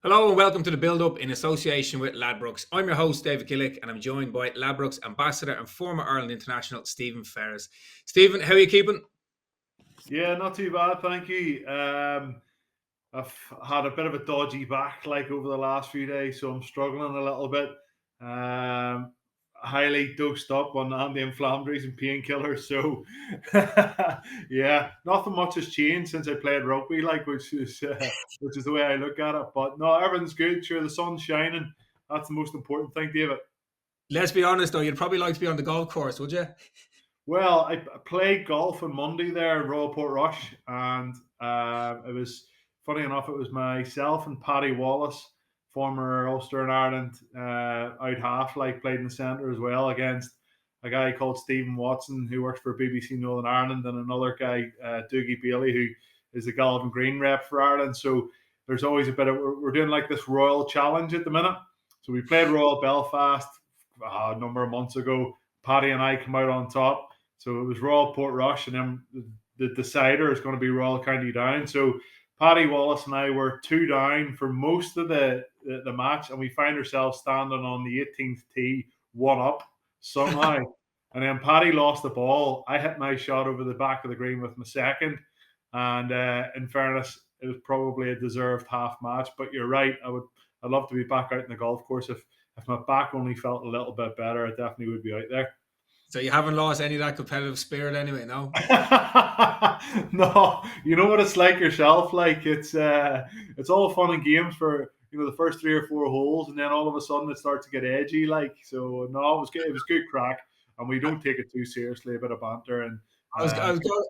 Hello and welcome to the Build Up in association with Ladbrokes. I'm your host, David Gillick, and I'm joined by Ladbrokes ambassador and former Ireland international, Stephen Ferris. Stephen, how are you keeping? Yeah, not too bad, thank you. I've had a bit of a dodgy back like over the last few days, so I'm struggling a little bit. Highly dosed up on anti-inflammatories and painkillers, so yeah, nothing much has changed since I played rugby, like which is the way I look at it. But no, everything's good. Sure, the sun's shining. That's the most important thing, David. Let's be honest though, you'd probably like to be on the golf course, would you? Well, I played golf on Monday there in Royal Portrush, and it was funny enough. It was myself and Paddy Wallace, former Ulster and Ireland out half, like played in the centre as well against a guy called Stephen Watson who works for BBC Northern Ireland, and another guy Dougie Bailey who is the Galvin Green rep for Ireland. So there's always a bit of we're doing like this Royal Challenge at the minute. So we played Royal Belfast a number of months ago. Paddy and I come out on top. So it was Royal Portrush, and then the decider is going to be Royal County Down. So Paddy Wallace and I were two down for most of the match, and we find ourselves standing on the 18th tee, one up somehow. And then Paddy lost the ball. I hit my shot over the back of the green with my second. And in fairness, it was probably a deserved half match. But you're right. I'd love to be back out in the golf course. If my back only felt a little bit better, I definitely would be out there. So you haven't lost any of that competitive spirit anyway, no? No, you know what it's like yourself. Like it's all fun and games for the first three or four holes, and then all of a sudden it starts to get edgy. Like so, no, it was good. It was good crack, and we don't take it too seriously. A bit of banter and I was, I was going,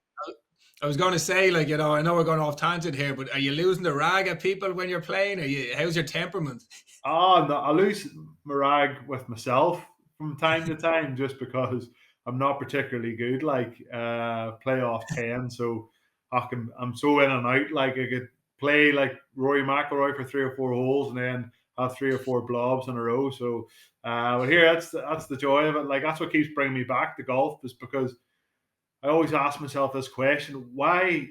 I was going to say, like, I know we're going off tangent here, but are you losing the rag at people when you're playing? How's your temperament? no, I lose my rag with myself from time to time just because I'm not particularly good. Like playoff 10, so I'm so in and out. Like I could play like Rory McIlroy for three or four holes and then have three or four blobs in a row. So, but here that's the joy of it. Like that's what keeps bringing me back to golf is because I always ask myself this question: why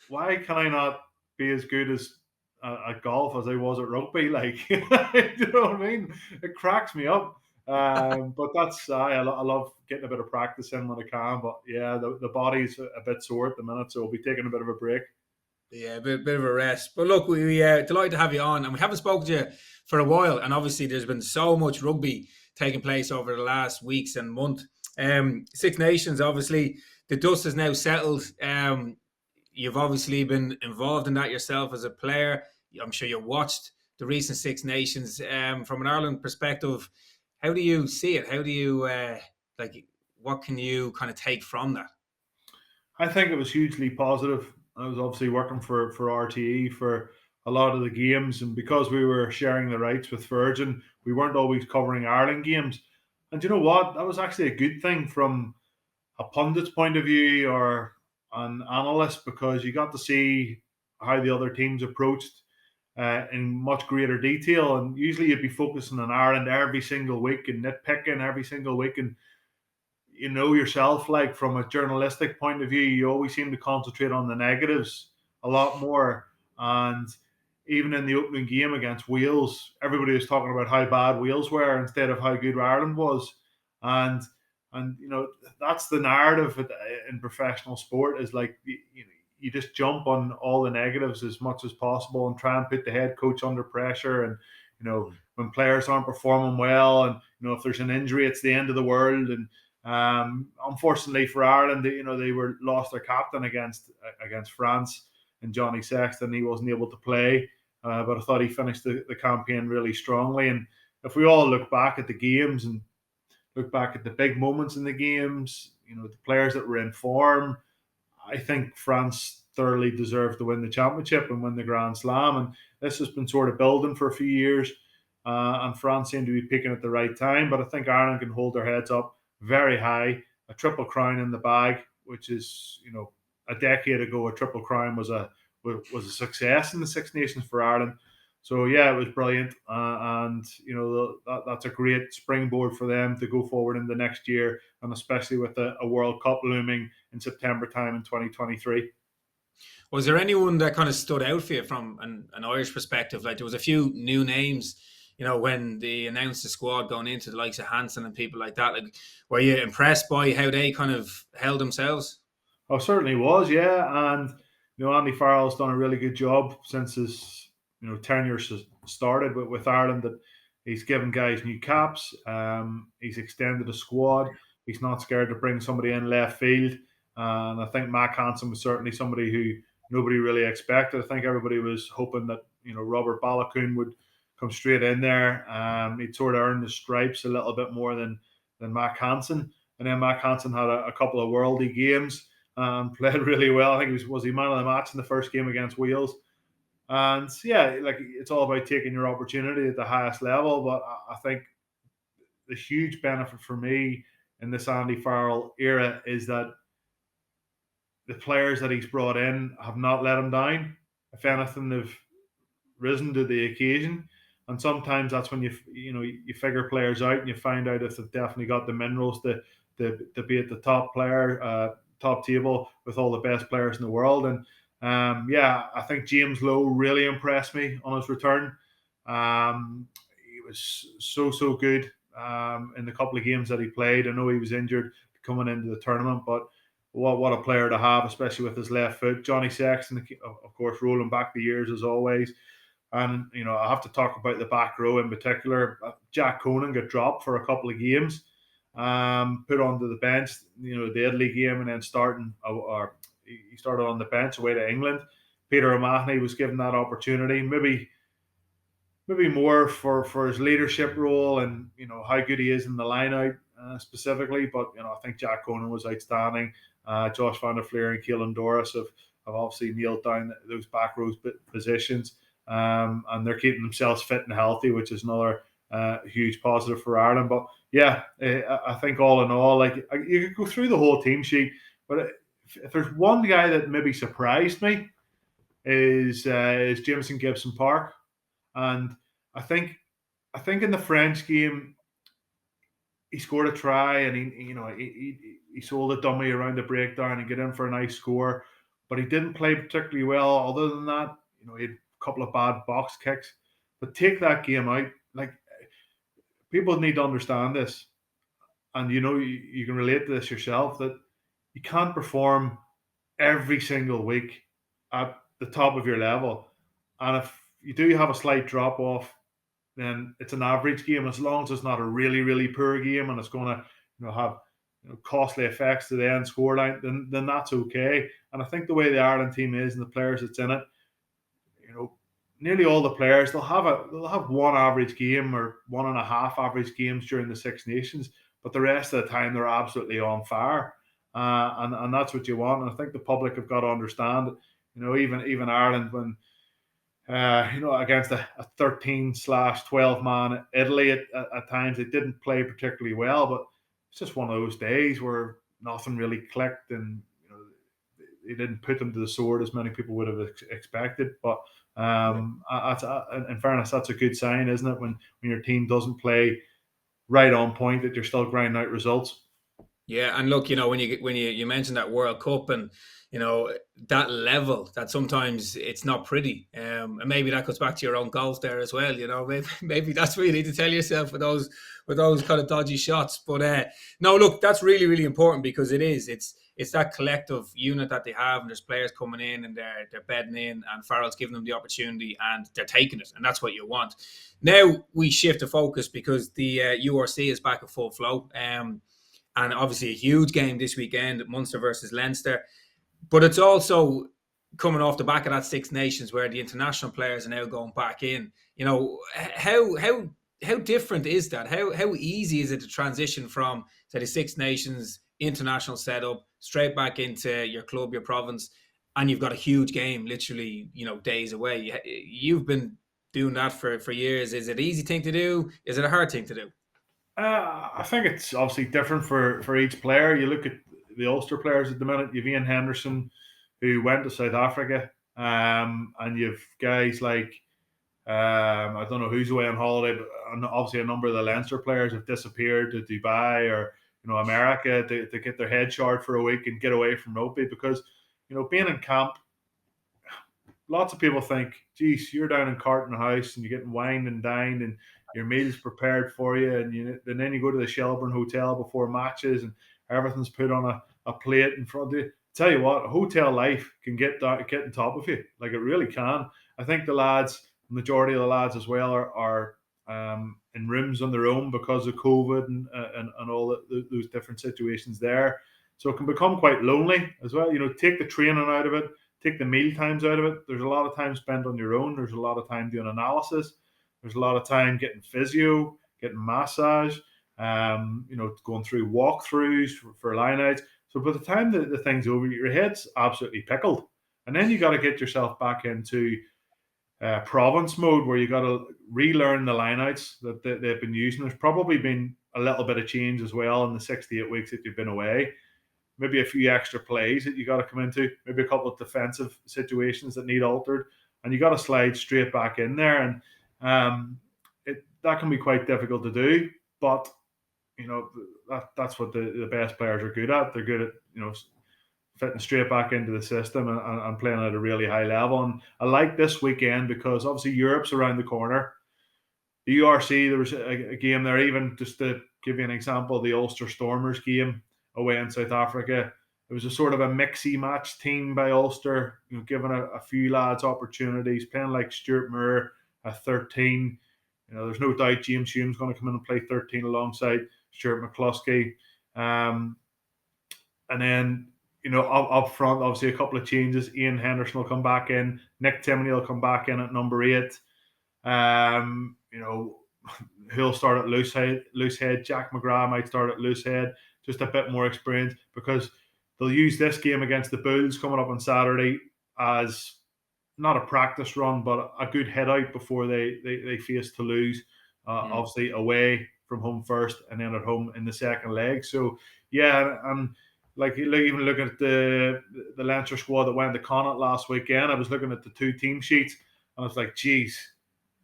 can I not be as good as at golf as I was at rugby? Like, you know what I mean? It cracks me up. But that's I love getting a bit of practice in when I can. But yeah, the body's a bit sore at the minute, so we'll be taking a bit of a break. Yeah, a bit of a rest. But look, we delighted to have you on, and we haven't spoken to you for a while. And obviously, there's been so much rugby taking place over the last weeks and month. Six Nations, obviously, the dust has now settled. You've obviously been involved in that yourself as a player. I'm sure you watched the recent Six Nations. From an Ireland perspective, how do you see it? How do you like? What can you kind of take from that? I think it was hugely positive. I was obviously working for RTE for a lot of the games, and because we were sharing the rights with Virgin, we weren't always covering Ireland games. And you know what? That was actually a good thing from a pundit's point of view or an analyst because you got to see how the other teams approached in much greater detail. And usually you'd be focusing on Ireland every single week and nitpicking every single week. And you know yourself, like from a journalistic point of view, you always seem to concentrate on the negatives a lot more. And even in the opening game against Wales, everybody was talking about how bad Wales were instead of how good Ireland was. And that's the narrative in professional sport is like you just jump on all the negatives as much as possible and try and put the head coach under pressure. And when players aren't performing well, and if there's an injury, it's the end of the world. And unfortunately for Ireland, they were lost their captain against France and Johnny Sexton. He wasn't able to play, but I thought he finished the campaign really strongly. And if we all look back at the games and look back at the big moments in the games, the players that were in form, I think France thoroughly deserved to win the championship and win the Grand Slam. And this has been sort of building for a few years, and France seem to be peaking at the right time. But I think Ireland can hold their heads up very high. A triple crown in the bag, which is a decade ago, a triple crown was a success in the Six Nations for Ireland. So yeah, it was brilliant, and that's a great springboard for them to go forward in the next year, and especially with a World Cup looming in September time in 2023. Was there anyone that kind of stood out for you from an Irish perspective? Like there was a few new names, when they announced the squad going into the likes of Hansen and people like that. Like, were you impressed by how they kind of held themselves? Oh, certainly was, yeah. And Andy Farrell's done a really good job since his tenure started with Ireland. That he's given guys new caps. He's extended the squad. He's not scared to bring somebody in left field. And I think Mac Hansen was certainly somebody who nobody really expected. I think everybody was hoping that Robert Balakoon would come straight in there. He'd sort of earned the stripes a little bit more than Mac Hansen. And then Mac Hansen had a couple of worldy games. Played really well. I think was he man of the match in the first game against Wales. And yeah, like it's all about taking your opportunity at the highest level. But I think the huge benefit for me in this Andy Farrell era is that the players that he's brought in have not let him down. If anything, they've risen to the occasion. And sometimes that's when you figure players out and you find out if they've definitely got the minerals to be at the top table with all the best players in the world. And I think James Lowe really impressed me on his return. He was so good in the couple of games that he played. I know he was injured coming into the tournament, but what a player to have, especially with his left foot. Johnny Sexton, of course, rolling back the years as always. And, I have to talk about the back row in particular. Jack Conan got dropped for a couple of games, put onto the bench, the Italy game, and then he started on the bench away to England. Peter O'Mahony was given that opportunity, maybe more for his leadership role and, how good he is in the line-out specifically. But, I think Jack Conan was outstanding. Josh van der Fleer and Keelan Doris have obviously nailed down those back row positions. And they're keeping themselves fit and healthy, which is another huge positive for Ireland. But yeah, I think all in all, like you could go through the whole team sheet, but if there's one guy that maybe surprised me is Jameson Gibson Park, and I think in the French game he scored a try and he sold a dummy around the breakdown and get in for a nice score, but he didn't play particularly well. Other than that, he had couple of bad box kicks, but take that game out. Like people need to understand this, and you can relate to this yourself, that you can't perform every single week at the top of your level, and if you do have a slight drop off, then it's an average game. As long as it's not a really really poor game and it's going to have costly effects to the end scoreline, then that's okay. And I think the way the Ireland team is and the players that's in it, nearly all the players, they'll have one average game or 1.5 average games during the Six Nations, but the rest of the time they're absolutely on fire, and that's what you want. And I think the public have got to understand, even Ireland when against a 13/12 man Italy at times they didn't play particularly well, but it's just one of those days where nothing really clicked and they didn't put them to the sword as many people would have expected. But in fairness, that's a good sign, isn't it? When your team doesn't play right on point, that you're still grinding out results. Yeah, and look, when you mentioned that World Cup and that level, that sometimes it's not pretty, and maybe that goes back to your own golf there as well. Maybe that's what you need to tell yourself with those kind of dodgy shots. But no, look, that's really really important because it's that collective unit that they have, and there's players coming in and they're bedding in, and Farrell's giving them the opportunity and they're taking it, and that's what you want. Now we shift the focus because the URC is back at full flow. And obviously a huge game this weekend, Munster versus Leinster. But it's also coming off the back of that Six Nations where the international players are now going back in. How different is that? How easy is it to transition from, say, the Six Nations international setup straight back into your club, your province, and you've got a huge game literally, days away? You've been doing that for years. Is it an easy thing to do? Is it a hard thing to do? I think it's obviously different for each player. You look at the Ulster players at the minute. You've Ian Henderson, who went to South Africa, and you've guys like I don't know who's away on holiday, but obviously a number of the Leinster players have disappeared to Dubai or America to get their head shot for a week and get away from rugby because being in camp lots of people think, geez, you're down in Carton House and you're getting wined and dined and your meal's prepared for you, and then you go to the Shelburne Hotel before matches and everything's put on a plate in front of you. Tell you what, hotel life can get on top of you. Like, it really can. I think the majority of the lads as well, are in rooms on their own because of COVID and all those different situations there. So it can become quite lonely as well. Take the training out of it, take the meal times out of it. There's a lot of time spent on your own. There's a lot of time doing analysis. There's a lot of time getting physio, getting massage, going through walkthroughs for line-outs. So by the time the thing's over, your head's absolutely pickled. And then you got to get yourself back into province mode, where you got to relearn the line-outs that they've been using. There's probably been a little bit of change as well in the 68 weeks that you've been away. Maybe a few extra plays that you got to come into, maybe a couple of defensive situations that need altered, and you got to slide straight back in there. And that can be quite difficult to do, but that's what the best players are good at. They're good at fitting straight back into the system and playing at a really high level. And I like this weekend because obviously Europe's around the corner. The URC, there was a game there, even just to give you an example, the Ulster Stormers game away in South Africa. It was a sort of a mixy match team by Ulster, giving a few lads opportunities, playing like Stuart Moore at 13. There's no doubt James Hume's going to come in and play 13 alongside Stuart McCluskey. And then, up front, obviously a couple of changes. Ian Henderson will come back in. Nick Timoney will come back in at number 8. He'll start at loose head. Jack McGrath might start at loose head. Just a bit more experience, because they'll use this game against the Bulls coming up on Saturday as not a practice run, but a good head out before they face Toulouse, obviously away from home first and then at home in the second leg. So, yeah, and even looking at the Leinster squad that went to Connacht last weekend, I was looking at the 2 team sheets and I was like, geez,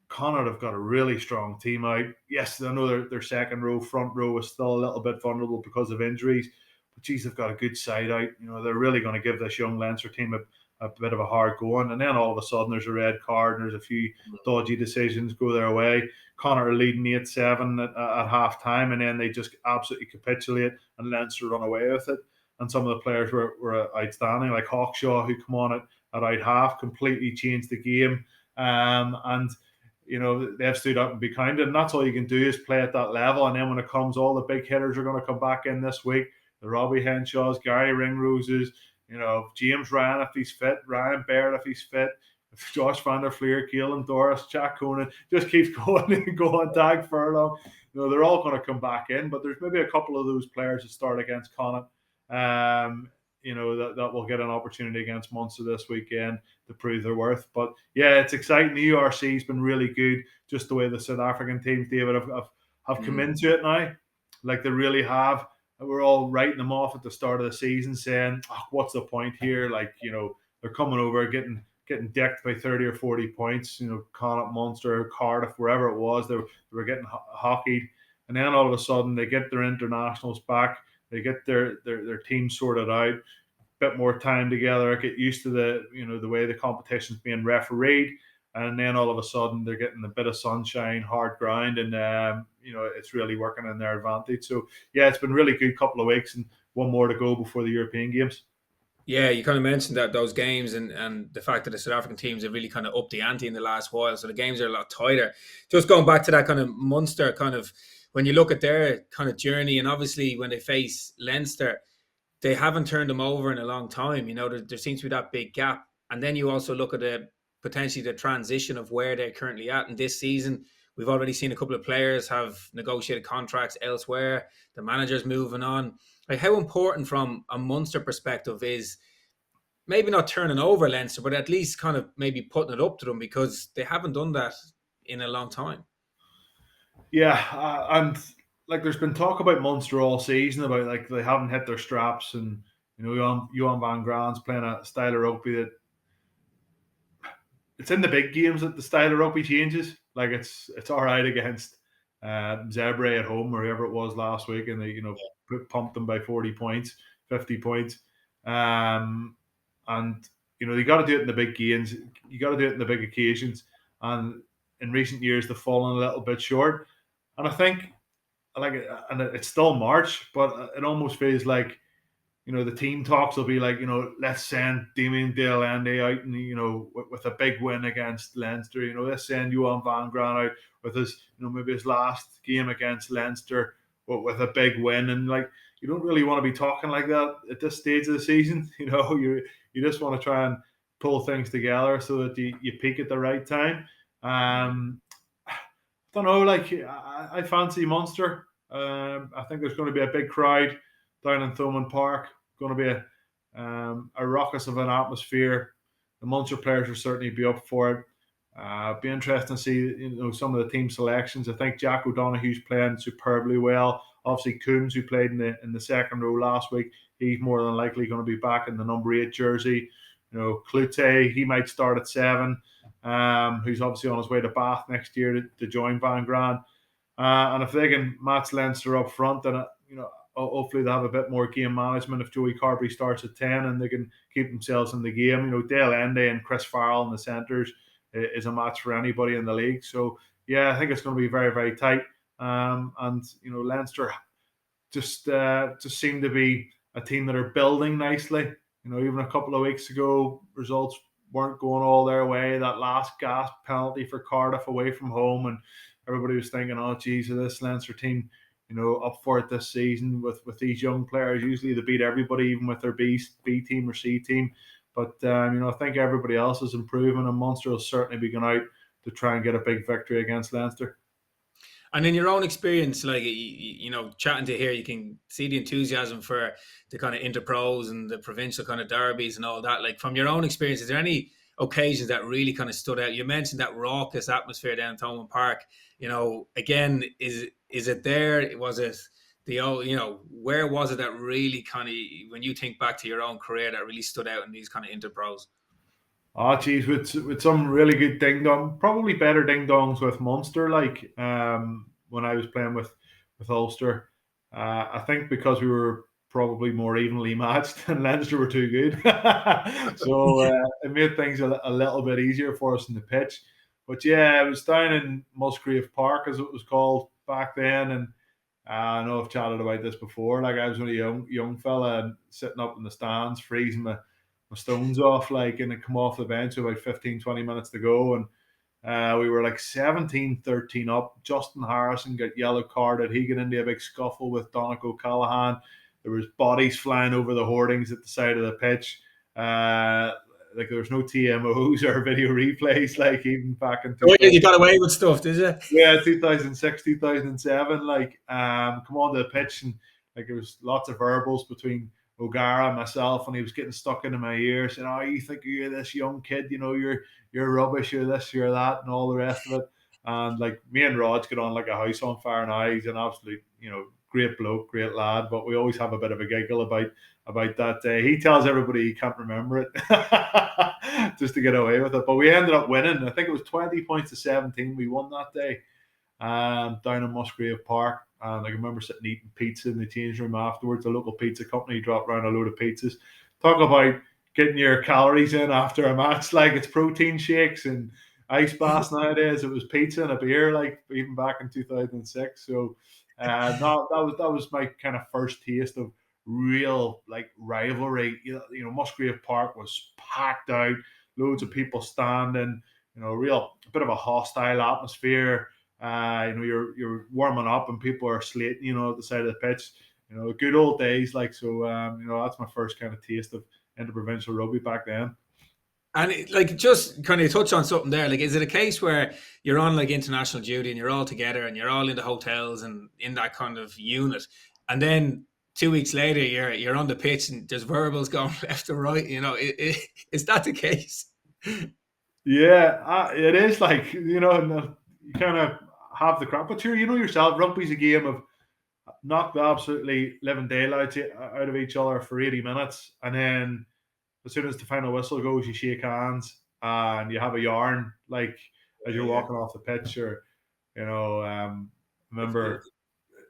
Connacht have got a really strong team out. Yes, I know their second row, front row is still a little bit vulnerable because of injuries, but geez, they've got a good side out. They're really going to give this young Leinster team a bit of a hard going. And then all of a sudden there's a red card and there's a few dodgy decisions go their way. Connacht are leading 8-7 at half time, and then they just absolutely capitulate and Leinster run away with it. And some of the players were outstanding, like Hawkshaw, who come on at out half, completely changed the game. And they've stood up and be kind, and that's all you can do is play at that level. And then when it comes, all the big hitters are going to come back in this week. The Robbie Henshaws, Gary Ringroses, James Ryan if he's fit, Ryan Baird if he's fit, Josh van der Fleer, Keelan Doris, Jack Conan, just keeps going and going, Tag Furlong. They're all going to come back in, but there's maybe a couple of those players that start against Connacht, that will get an opportunity against Munster this weekend to prove their worth. But yeah, it's exciting. The URC's been really good, just the way the South African teams, David, have come into it now. Like, they really have. We're all writing them off at the start of the season, saying, what's the point here? Like, they're coming over, getting decked by 30 or 40 points, Connacht, Munster, Cardiff, wherever it was, they were getting hockeyed. And then all of a sudden they get their internationals back, they get their team sorted out, a bit more time together, get used to the way the competition's being refereed, and then all of a sudden they're getting a bit of sunshine, hard ground, and it's really working in their advantage. So yeah, it's been really good couple of weeks, and one more to go before the European Games. Yeah, you kind of mentioned that those games and the fact that the South African teams have really kind of upped the ante in the last while, so the games are a lot tighter. Just going back to that kind of Munster kind of, when you look at their kind of journey, and obviously when they face Leinster, they haven't turned them over in a long time. There seems to be that big gap. And then you also look at potentially the transition of where they're currently at in this season. We've already seen a couple of players have negotiated contracts elsewhere. The manager's moving on. Like, how important from a Munster perspective is maybe not turning over Leinster, but at least kind of maybe putting it up to them, because they haven't done that in a long time. Yeah, and like, there's been talk about Munster all season about like they haven't hit their straps, and Johan van Graan's playing a style of rugby that it's in the big games that the style of rugby changes. Like, it's all right against Zebre at home or whoever it was last week, and they pumped them by 40 points, 50 points, and you got to do it in the big games. You got to do it in the big occasions. And in recent years, they've fallen a little bit short. And I think, and it's still March, but it almost feels like, the team talks will be like, let's send Damien Dale Andy out and, with a big win against Leinster. Let's send Johan van Graan out with his, maybe his last game against Leinster with a big win. And you don't really want to be talking like that at this stage of the season. You just want to try and pull things together so that you peak at the right time. I don't know, I fancy Munster. I think there's going to be a big crowd down in Thomond Park. Going to be a ruckus of an atmosphere. The Munster players will certainly be up for it. Be interesting to see some of the team selections. I think Jack O'Donoghue's playing superbly well. Obviously, Coombs, who played in the second row last week, he's more than likely going to be back in the number 8 jersey. Cloete, he might start at 7. Who's obviously on his way to Bath next year to join Van Graan. And if they can match Leinster up front, then hopefully they'll have a bit more game management if Joey Carberry starts at 10 and they can keep themselves in the game. Dale Ende and Chris Farrell in the centres is a match for anybody in the league. So, yeah, I think it's going to be very, very tight. And Leinster just seem to be a team that are building nicely. Even a couple of weeks ago, results weren't going all their way. That last gasp penalty for Cardiff away from home, and everybody was thinking, oh, geez, this Leinster team, up for it this season with these young players. Usually they beat everybody, even with their B team or C team. But, I think everybody else is improving, and Munster will certainly be going out to try and get a big victory against Leinster. And in your own experience, chatting to here, you can see the enthusiasm for the kind of interpros and the provincial kind of derbies and all that. Like, from your own experience, is there any occasions that really kind of stood out? You mentioned that raucous atmosphere down in Thomond Park. Again, is it there? Was it where was it that really kind of, when you think back to your own career, that really stood out in these kind of interpros? Oh, geez, with some really good ding dong, probably better ding dongs with Munster. When I was playing with Ulster, I think because we were probably more evenly matched and Leinster were too good, so it made things a little bit easier for us in the pitch. But yeah, it was down in Musgrave Park, as it was called back then, and I know I've chatted about this before. I was only a young fella and sitting up in the stands, freezing my stones off, and then come off the bench with about 15, 20 minutes to go. And we were 17-13 up. Justin Harrison got yellow carded. He got into a big scuffle with Donnacha O'Callaghan. There was bodies flying over the hoardings at the side of the pitch. There was no TMOs or video replays, even back in. You got away with stuff, did you? Yeah, 2006, 2007. Come onto the pitch and there was lots of verbals between O'Gara and myself, and he was getting stuck into my ear, saying, "Oh, you think you're this young kid? You're rubbish. You're this, you're that, and all the rest of it." And me and Rog got on like a house on fire. Now he's an absolute, great bloke, great lad. But we always have a bit of a giggle about that day. He tells everybody he can't remember it, just to get away with it. But we ended up winning. I think it was 20 points to 17. We won that day, down in Musgrave Park. And I remember sitting eating pizza in the change room afterwards. A local pizza company dropped around a load of pizzas. Talk about getting your calories in after a match. It's protein shakes and ice baths nowadays. It was pizza and a beer, even back in 2006. So that was my kind of first taste of real rivalry. Musgrave Park was packed out, loads of people standing. Real bit of a hostile atmosphere. You're warming up and people are slating, at the side of the pitch. Good old days. That's my first kind of taste of interprovincial rugby back then. And just kind of touch on something there. Is it a case where you're on international duty and you're all together and you're all in the hotels and in that kind of unit, and then 2 weeks later you're on the pitch and there's verbals going left and right? Is that the case? Yeah, it is. You kind of have the crap, but yourself, rugby's a game of knock the absolutely living daylights out of each other for 80 minutes, and then as soon as the final whistle goes, you shake hands and you have a yarn as you're walking off the pitch. Or remember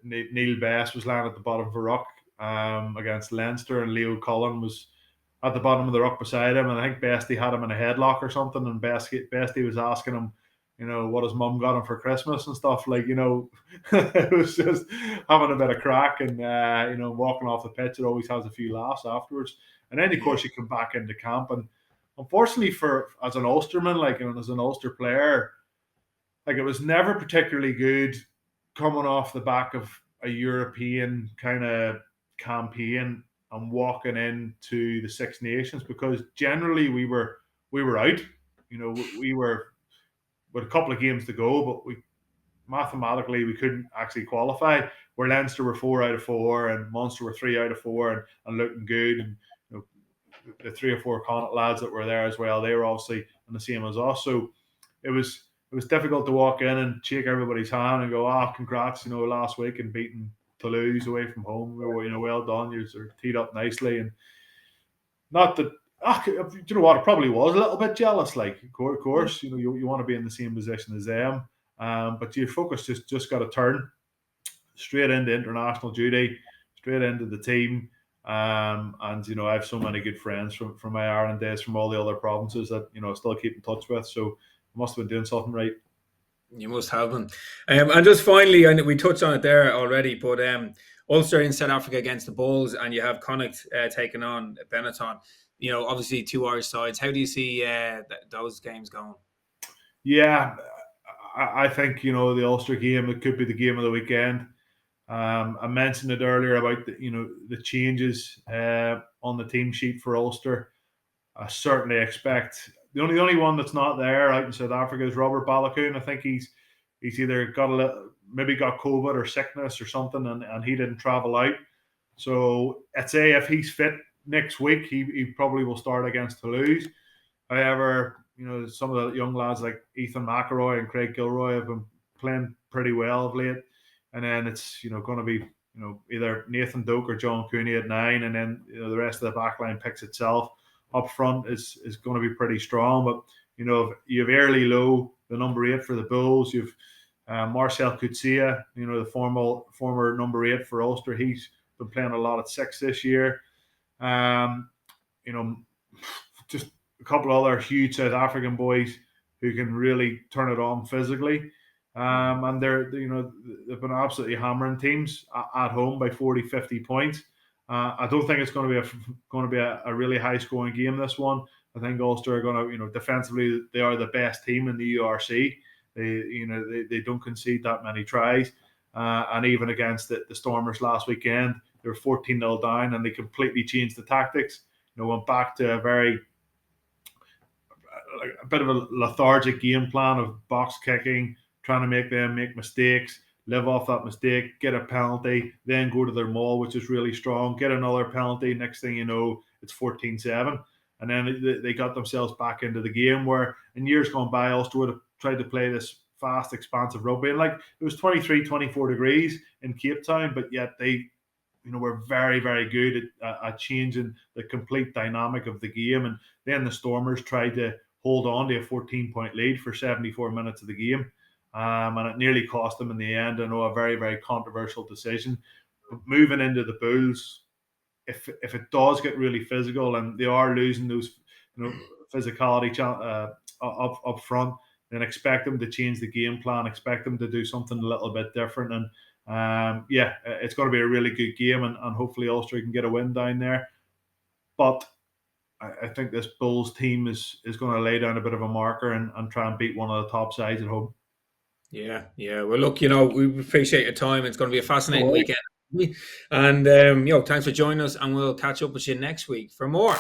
Neil Best was lying at the bottom of a ruck against Leinster, and Leo Cullen was at the bottom of the ruck beside him, and I think Bestie had him in a headlock or something, and Bestie was asking him, what his mum got him for Christmas and stuff. It was just having a bit of crack and, walking off the pitch. It always has a few laughs afterwards. And then, of course, you come back into camp. And unfortunately as an Ulsterman, as an Ulster player, it was never particularly good coming off the back of a European kind of campaign and walking into the Six Nations, because generally we were out. We were with a couple of games to go, but mathematically we couldn't actually qualify. Where Leinster were 4 out of 4 and Munster were 3 out of 4 and looking good, and the 3 or 4 Connacht lads that were there as well, they were obviously on the same as us. So it was difficult to walk in and shake everybody's hand and go, congrats, last week and beating Toulouse away from home. Well done, you're teed up nicely. And not that, you know what, it probably was a little bit jealous, of course, you want to be in the same position as them. But your focus just got to turn straight into international duty, straight into the team. And I have so many good friends from my Ireland days, from all the other provinces that I still keep in touch with. So I must have been doing something right. You must have been. And just finally, and we touched on it there already, but Ulster in South Africa against the Bulls, and you have Connacht taking on Benetton. Obviously 2 Irish sides. How do you see those games going? Yeah, I think the Ulster game, it could be the game of the weekend. I mentioned it earlier about the changes on the team sheet for Ulster. I certainly expect the only one that's not there out in South Africa is Robert Balakoon. I think he's either got COVID or sickness or something, and he didn't travel out. So I'd say if he's fit next week, he probably will start against Toulouse. However, some of the young lads like Ethan McElroy and Craig Gilroy have been playing pretty well of late. And then it's going to be either Nathan Doak or John Cooney at 9, and then the rest of the back line picks itself. Up front is going to be pretty strong, but you have Early Lowe, the number 8 for the Bulls. You've Marcel Coetzee, the former number 8 for Ulster. He's been playing a lot at 6 this year. Just a couple of other huge South African boys who can really turn it on physically. And they've been absolutely hammering teams at home by 40, 50 points. I don't think it's going to be a really high scoring game, this one. I think Ulster are going to, defensively, they are the best team in the URC. They don't concede that many tries. And even against the Stormers last weekend, they were 14-0 down, and they completely changed the tactics. Went back to a bit of a lethargic game plan of box kicking, trying to make them make mistakes, live off that mistake, get a penalty, then go to their maul, which is really strong, get another penalty. Next thing you know, it's 14-7. And then they got themselves back into the game, where in years gone by, Ulster would have tried to play this fast, expansive rugby. And it was 23, 24 degrees in Cape Town, but yet they were very, very good at changing the complete dynamic of the game. And then the Stormers tried to hold on to a 14-point lead for 74 minutes of the game. And it nearly cost them in the end. I know, a very, very controversial decision. But moving into the Bulls, if it does get really physical and they are losing those physicality up front, then expect them to change the game plan, expect them to do something a little bit different. And it's going to be a really good game, and hopefully Ulster can get a win down there. But I think this Bulls team is going to lay down a bit of a marker and try and beat one of the top sides at home. Yeah. Well, look, we appreciate your time. It's going to be a fascinating weekend. And, thanks for joining us, and we'll catch up with you next week for more.